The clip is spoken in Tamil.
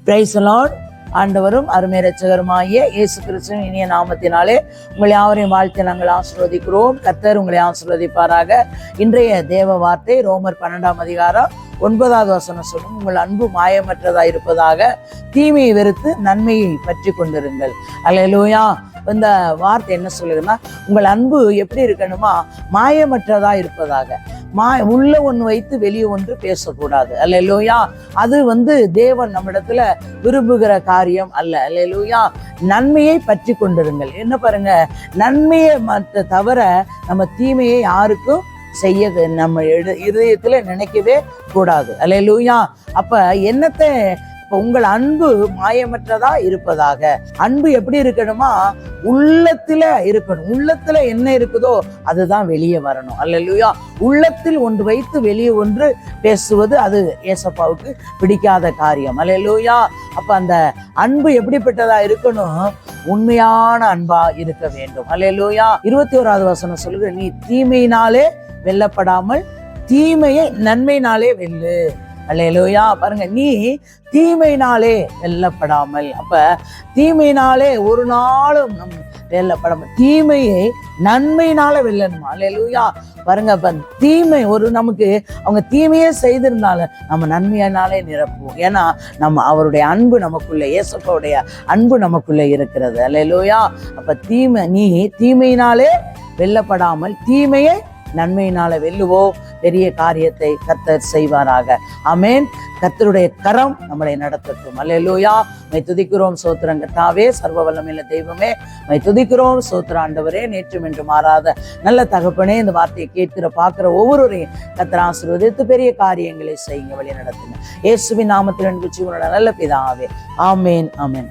Praise the Lord. ஆண்டவரும் அருமை இரட்சகருமாகிய இயேசு கிறிஸ்துவின் இனிய நாமத்தினாலே உங்களை யாவரையும் வாழ்த்தி நாங்கள் ஆசீர்வதிக்கிறோம். கர்த்தர் உங்களை ஆசீர்வதிப்பாராக. இன்றைய தேவ வார்த்தை ரோமர் 12ஆம் அதிகாரம் 9வது வசனம் சொல்லும், உங்கள் அன்பு மாயமற்றதா இருப்பதாக, தீமையை வெறுத்து நன்மையை பற்றி கொண்டிருங்கள். அல்லேலூயா. இந்த வார்த்தை என்ன சொல்லுதுன்னா, உங்கள் அன்பு எப்படி இருக்கணுமா, மாயமற்றதா இருப்பதாக. உள்ள ஒன்று வைத்து வெளியே ஒன்று பேசக்கூடாது. அல்லேலூயா. அது தேவன் நம்மிடத்துல விரும்புகிற காரியம் அல்ல. அல்லேலூயா. நன்மையை பற்றி கொண்டிருங்கள். என்ன பாருங்க, நன்மையை தவிர நம்ம தீமையை யாருக்கும் செய்ய நம்ம இதயத்துல நினைக்கவே கூடாது. அல்லேலூயா. அப்ப என்னத்தை, உங்கள் அன்பு மாயமற்றதா இருப்பதாக. அன்பு எப்படி இருக்கணுமா, உள்ளத்துல இருக்கணும். உள்ளத்துல என்ன இருக்குதோ அதுதான் வெளியே வரணும். அல்லேலூயா. உள்ளத்தில் ஒன்று வைத்து வெளியே ஒன்று பேசுவது அது ஏசப்பாவுக்கு பிடிக்காத காரியம். அல்லேலூயா. அப்ப அந்த அன்பு எப்படிப்பட்டதா இருக்கணும், உண்மையான அன்பா இருக்க வேண்டும். அல்லேலூயா. 21வது வசனம் சொல்லுங்க, நீ தீமையினாலே வெல்லப்படாமல் தீமையை நன்மையினாலே வெல்லு. அல்லேலூயா. பாருங்க, நீ தீமையினாலே வெல்லப்படாமல். அப்ப தீமையினாலே ஒரு நாளும் நம் வெல்லப்படாமல் தீமையை நன்மையினால வெல்லணுமா. அல்லேலூயா. பாருங்க, அப்ப தீமை நமக்கு அவங்க தீமையே செய்திருந்தாலும் நம்ம நன்மையினாலே நிரப்புவோம். ஏன்னா நம்ம அவருடைய அன்பு நமக்குள்ள, இயேசுவுடைய அன்பு நமக்குள்ள இருக்கிறது. அல்லேலூயா. அப்ப நீ தீமையினாலே வெல்லப்படாமல் தீமையை நன்மையினால வெல்லுவோ, பெரிய காரியத்தை கர்த்தர் செய்வாராக. ஆமென். கர்த்தருடைய கரம் நம்மளை நடத்தட்டும். அல்லேலூயா. மை துதிக்கிறோம் சோத்திரம் கர்த்தாவே, சர்வ வல்லமையுள்ள தெய்வமே, மை துதிக்கிறோம் சோத்திர ஆண்டவரே, நேற்றும் என்று மாறாத நல்ல தகப்பனே, இந்த வார்த்தையை கேட்கிற பார்க்கிற ஒவ்வொருவரையும் கர்த்தர் ஆசீர்வதித்து பெரிய காரியங்களை செய்யுங்க, வழி நடத்துங்க. இயேசுவின் நாமத்தில் நல்ல பிதாவே. ஆமென், ஆமென்.